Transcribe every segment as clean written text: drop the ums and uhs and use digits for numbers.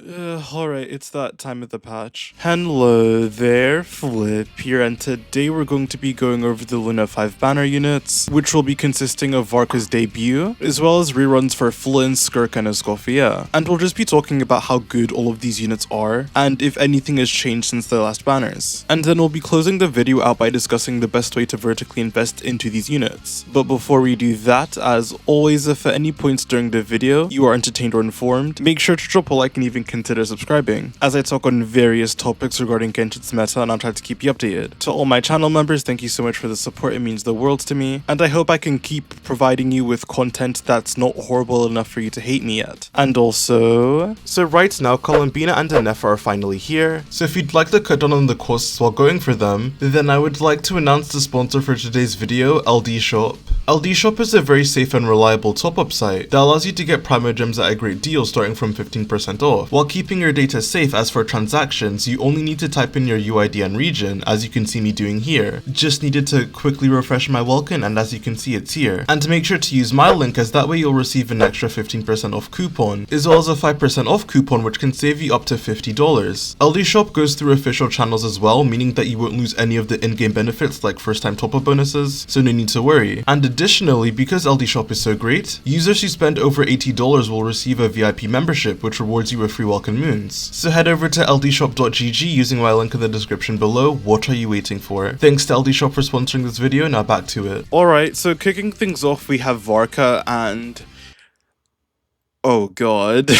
Alright, it's that time of the patch. Hello there, Flip here, and today we're going to be going over the Luna 5 banner units, which will be consisting of Varka's debut, as well as reruns for Flins, Skirk, and Escoffier. And we'll just be talking about how good all of these units are, and if anything has changed since the last banners. And then we'll be closing the video out by discussing the best way to vertically invest into these units. But before we do that, as always, if at any points during the video you are entertained or informed, make sure to drop a like and even consider subscribing, as I talk on various topics regarding Genshin's meta and I'll try to keep you updated. To all my channel members, thank you so much for the support, it means the world to me, and I hope I can keep providing you with content that's not horrible enough for you to hate me yet. And also, so right now Columbina and Anefa are finally here, so if you'd like to cut down on the costs while going for them, then I would like to announce the sponsor for today's video, LD Shop. LD Shop is a very safe and reliable top-up site that allows you to get Primo Gems at a great deal starting from 15% off, while keeping your data safe. As for transactions, you only need to type in your UID and region, as you can see me doing here. Just needed to quickly refresh my welkin, and as you can see, it's here. And make sure to use my link, as that way you'll receive an extra 15% off coupon, as well as a 5% off coupon which can save you up to $50. LD Shop goes through official channels as well, meaning that you won't lose any of the in-game benefits like first time top-up bonuses, so no need to worry. And additionally, because LD Shop is so great, users who spend over $80 will receive a VIP membership which rewards you with free welcome moons. So head over to ldshop.gg using my link in the description below. What are you waiting for? Thanks to LD Shop for sponsoring this video, now back to it. Alright, so kicking things off we have Varka and... oh god.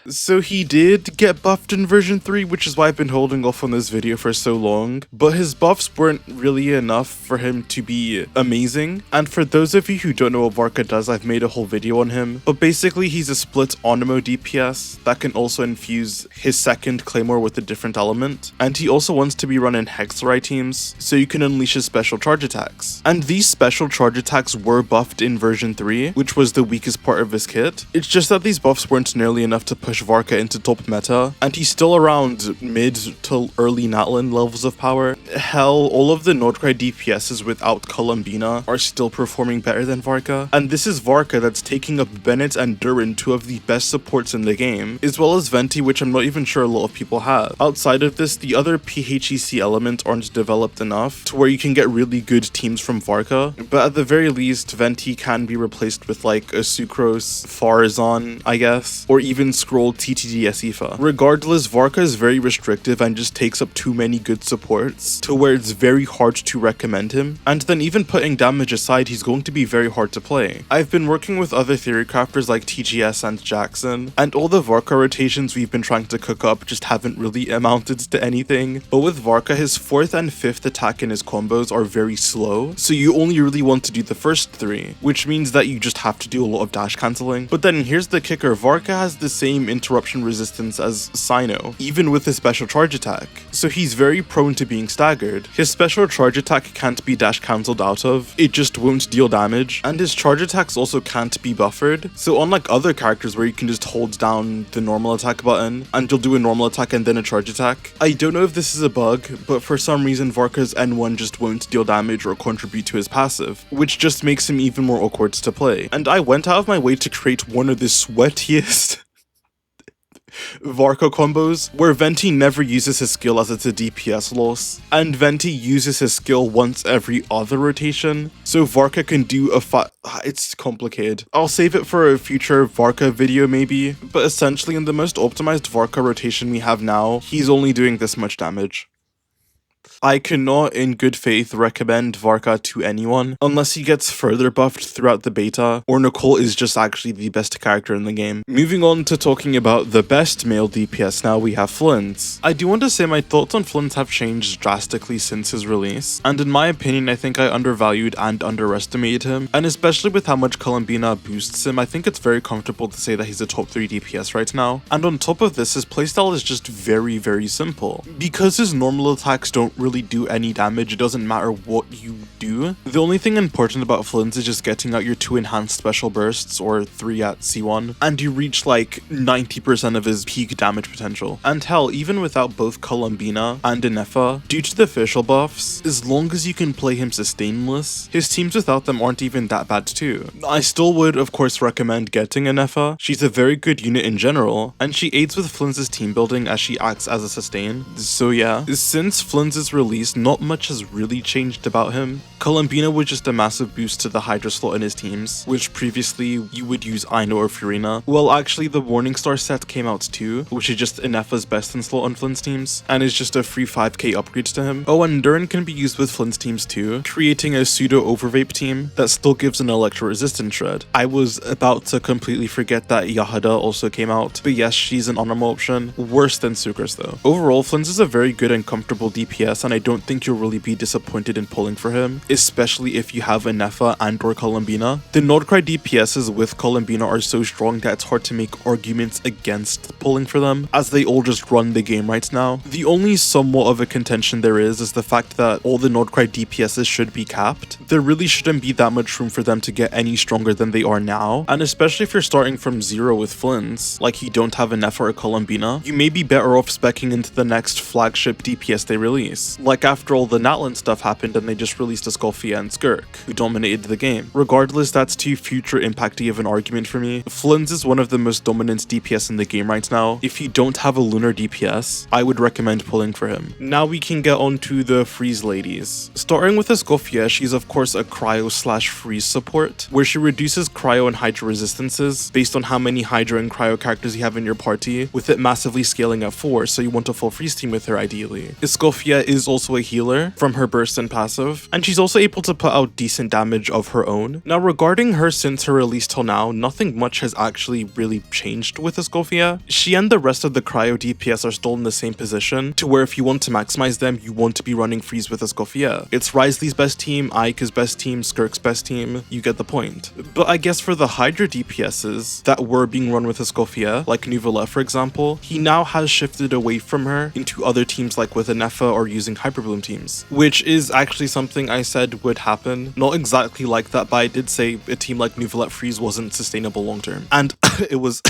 So he did get buffed in version 3, which is why I've been holding off on this video for so long, but his buffs weren't really enough for him to be amazing. And for those of you who don't know what Varka does, I've made a whole video on him, but basically he's a split Onimo DPS that can also infuse his second Claymore with a different element, and he also wants to be run in Hexarai teams, so you can unleash his special charge attacks. And these special charge attacks were buffed in version 3, which was the weakest part of his kit. It's just that these buffs weren't nearly enough to push Varka into top meta, and he's still around mid to early Natlan levels of power. Hell, all of the Nordcry DPSs without Columbina are still performing better than Varka, and this is Varka that's taking up Bennett and Durin, two of the best supports in the game, as well as Venti, which I'm not even sure a lot of people have. Outside of this, the other PHEC elements aren't developed enough to where you can get really good teams from Varka, but at the very least, Venti can be replaced with like a Sucrose, Farazan, I guess, or even Scroll TTD Sifa. Regardless, Varka is very restrictive and just takes up too many good supports to where it's very hard to recommend him, and then even putting damage aside, he's going to be very hard to play. I've been working with other theory crafters like TGS and Jackson, and all the Varka rotations we've been trying to cook up just haven't really amounted to anything, but with Varka, his 4th and 5th attack in his combos are very slow, so you only really want to do the first 3, which means that you just have to do a lot of dash cancelling. But then here's the kicker, Varka has the same interruption resistance as Sino, even with his special charge attack, so he's very prone to being staggered. His special charge attack can't be dash cancelled out of, it just won't deal damage, and his charge attacks also can't be buffered, so unlike other characters where you can just hold down the normal attack button and you'll do a normal attack and then a charge attack. I don't know if this is a bug, but for some reason Varka's N1 just won't deal damage or contribute to his passive, which just makes him even more awkward to play. And I went out of my way to create one of the sweatiest Varka combos, where Venti never uses his skill as it's a DPS loss, and Venti uses his skill once every other rotation, so Varka can do it's complicated. I'll save it for a future Varka video maybe, but essentially in the most optimized Varka rotation we have now, he's only doing this much damage. I cannot in good faith recommend Varka to anyone unless he gets further buffed throughout the beta, or Nicole is just actually the best character in the game. Moving on to talking about the best male DPS now, we have Flins. I do want to say my thoughts on Flins have changed drastically since his release, and in my opinion I think I undervalued and underestimated him, and especially with how much Columbina boosts him, I think it's very comfortable to say that he's a top 3 DPS right now. And on top of this, his playstyle is just very simple. Because his normal attacks don't really do any damage. It doesn't matter what you do. The only thing important about Flins is just getting out your 2 enhanced special bursts, or 3 at C1, and you reach like 90% of his peak damage potential. And hell, even without both Columbina and Inefa, due to the facial buffs, as long as you can play him sustainless, his teams without them aren't even that bad too. I still would of course recommend getting Inefa. She's a very good unit in general, and she aids with Flins' team building as she acts as a sustain. So yeah, since Flins' release, not much has really changed about him. Columbina was just a massive boost to the Hydra slot in his teams, which previously you would use Aino or Furina. Well, actually the Morningstar set came out too, which is just Inefa's best in slot on Flint's teams, and is just a free 5k upgrade to him. Oh, and Durin can be used with Flint's teams too, creating a pseudo overvape team that still gives an electro resistant shred. I was about to completely forget that Yahada also came out, but yes, she's an honorable option. Worse than Sucres though. Overall, Flins is a very good and comfortable DPS, and I don't think you'll really be disappointed in pulling for him, especially if you have Inefa and or Columbina. The Nordcry DPSs with Columbina are so strong that it's hard to make arguments against pulling for them, as they all just run the game right now. The only somewhat of a contention there is the fact that all the Nordcry DPSs should be capped. There really shouldn't be that much room for them to get any stronger than they are now, and especially if you're starting from 0 with Flins, like you don't have Inefa or Columbina, you may be better off speccing into the next flagship DPS they release. Like after all the Natlan stuff happened and they just released Escoffier and Skirk, who dominated the game. Regardless, that's too future impacty of an argument for me. Flins is one of the most dominant DPS in the game right now. If you don't have a lunar DPS, I would recommend pulling for him. Now we can get on to the freeze ladies. Starting with Escoffier, she's of course a cryo / freeze support, where she reduces cryo and hydra resistances based on how many hydra and cryo characters you have in your party, with it massively scaling at 4, so you want a full freeze team with her ideally. Escoffier is also a healer from her burst and passive, and she's also able to put out decent damage of her own. Now regarding her, since her release till now, nothing much has actually really changed with Escoffier. She and the rest of the cryo DPS are still in the same position, to where if you want to maximize them, you want to be running freeze with Escoffier. It's Risley's best team, Ike's best team, Skirk's best team, you get the point. But I guess for the Hydra DPSs that were being run with Escoffier, like Nuvela for example, he now has shifted away from her into other teams like with Inefa or using Hyperbloom teams, which is actually something I said would happen. Not exactly like that, but I did say a team like Nuvela Freeze wasn't sustainable long term. And it was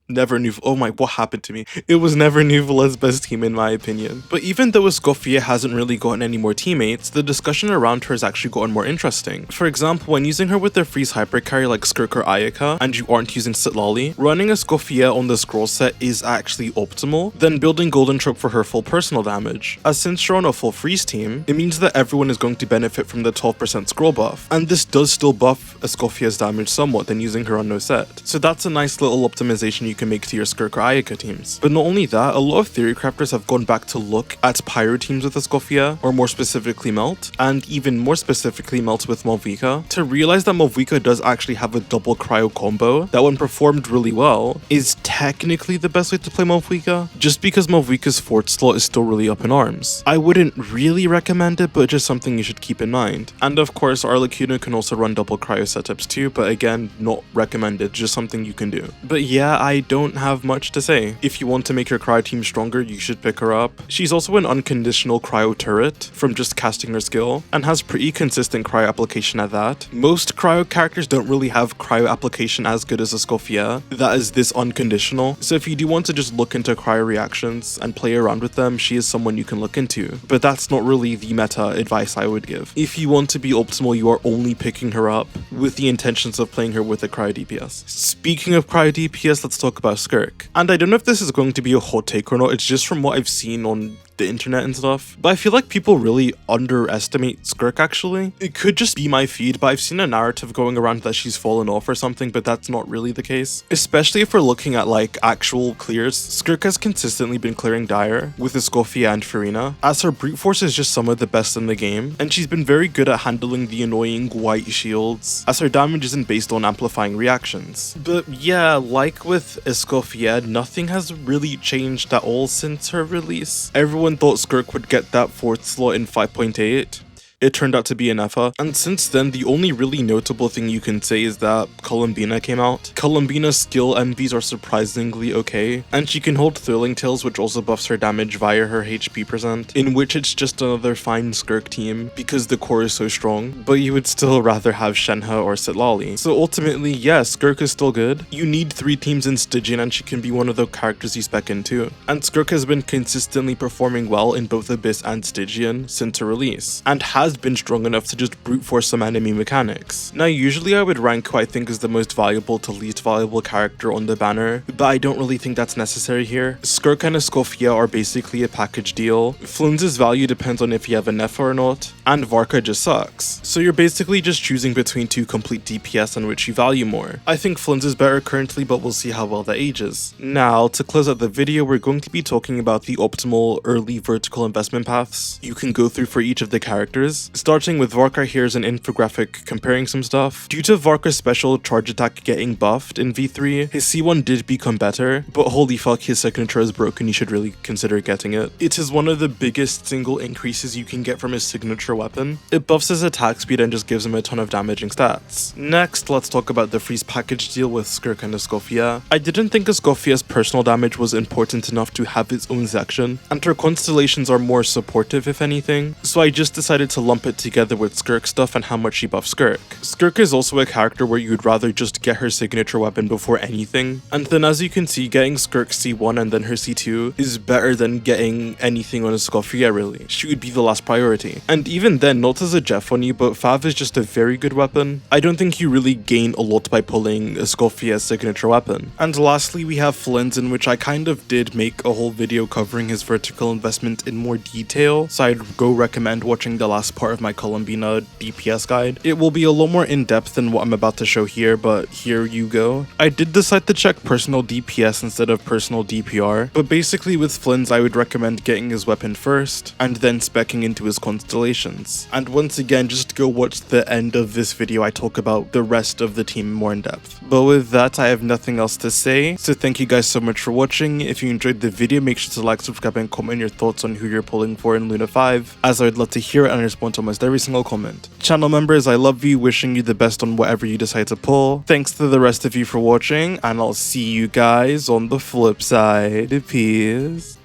never oh my, what happened to me? It was never Nuvela's best team in my opinion. But even though Escoffier hasn't really gotten any more teammates, the discussion around her has actually gotten more interesting. For example, when using her with their freeze hypercarry like Skirk or Ayaka, and you aren't using Sitlali, running Escoffier on the scroll set is actually optimal, then building Golden Trope for her full personal damage. As since you're on a full freeze team, it means that everyone is going to benefit from the 12% scroll buff, and this does still buff Escoffier's damage somewhat than using her on no set. So that's a nice little optimization you can make to your Skirk or Ayaka teams. But not only that, a lot of theory crafters have gone back to look at pyro teams with Escoffier, or more specifically Melt, and even more specifically Melt with Malvika, to realize that Malvika does actually have a double cryo combo that when performed really well is technically the best way to play Malvika, just because Malvika's fourth slot is still really up in arms. I wouldn't really recommend it, but just something you should keep in mind. And of course Arlecchino can also run double cryo setups too, but again, not recommended, just something you can do. But yeah, I don't have much to say. If you want to make your cryo team stronger, you should pick her up. She's also an unconditional cryo turret from just casting her skill, and has pretty consistent cryo application at that. Most cryo characters don't really have cryo application as good as Escoffier that is this unconditional, so if you do want to just look into cryo reactions and play around with them, she is someone you can look into. But that's not really the meta advice I would give. If you want to be optimal, you are only picking her up with the intentions of playing her with a cryo DPS. Speaking of cryo DPS, let's talk about Skirk. And I don't know if this is going to be a hot take or not, it's just from what I've seen on the internet and stuff, but I feel like people really underestimate Skirk actually. It could just be my feed, but I've seen a narrative going around that she's fallen off or something, but that's not really the case. Especially if we're looking at like actual clears, Skirk has consistently been clearing Dire with Escoffier and Furina, as her brute force is just some of the best in the game, and she's been very good at handling the annoying white shields, as her damage isn't based on amplifying reactions. But yeah, like with Escoffier, nothing has really changed at all since her release. Everyone thought Skirk would get that fourth slot in 5.8. it turned out to be an Effa. And since then, the only really notable thing you can say is that Columbina came out. Columbina's skill MVs are surprisingly okay, and she can hold Thrilling Tales, which also buffs her damage via her HP %, in which it's just another fine Skirk team because the core is so strong, but you would still rather have Shenhe or Sitlali. So ultimately, yes, Skirk is still good. You need 3 teams in Stygian and she can be one of the characters you spec into. And Skirk has been consistently performing well in both Abyss and Stygian since her release, and has been strong enough to just brute force some enemy mechanics. Now usually I would rank who I think is the most valuable to least valuable character on the banner, but I don't really think that's necessary here. Skirk and Escoffier are basically a package deal. Flins' value depends on if you have a Nefa or not, and Varka just sucks. So you're basically just choosing between 2 complete DPS on which you value more. I think Flins is better currently, but we'll see how well that ages. Now, to close out the video, we're going to be talking about the optimal early vertical investment paths you can go through for each of the characters. Starting with Varka, here's an infographic comparing some stuff. Due to Varka's special charge attack getting buffed in V3, his C1 did become better, but holy fuck, his signature is broken, you should really consider getting it. It is one of the biggest single increases you can get from his signature weapon. It buffs his attack speed and just gives him a ton of damaging stats. Next, let's talk about the freeze package deal with Skirk and Escoffier. I didn't think Escoffier's personal damage was important enough to have its own section, and her constellations are more supportive if anything, so I just decided to lump it together with Skirk stuff and how much she buffs Skirk. Skirk is also a character where you'd rather just get her signature weapon before anything, and then as you can see, getting Skirk C1 and then her C2 is better than getting anything on Escoffier really. She would be the last priority. And even then, not as a Jeff on you, but Fav is just a very good weapon. I don't think you really gain a lot by pulling Escoffier's signature weapon. And lastly, we have Flins, in which I kind of did make a whole video covering his vertical investment in more detail, so I'd go recommend watching the last part of my Columbina DPS guide. It will be a lot more in-depth than what I'm about to show here, but here you go. I did decide to check personal DPS instead of personal DPR, but basically with Flins I would recommend getting his weapon first, and then speccing into his constellations. And once again, just go watch the end of this video, I talk about the rest of the team more in depth. But with that, I have nothing else to say, so thank you guys so much for watching. If you enjoyed the video, make sure to like, subscribe, and comment your thoughts on who you're pulling for in Luna 5, as I would love to hear it and respond to almost every single comment. Channel members, I love you, wishing you the best on whatever you decide to pull. Thanks to the rest of you for watching, and I'll see you guys on the flip side. Peace.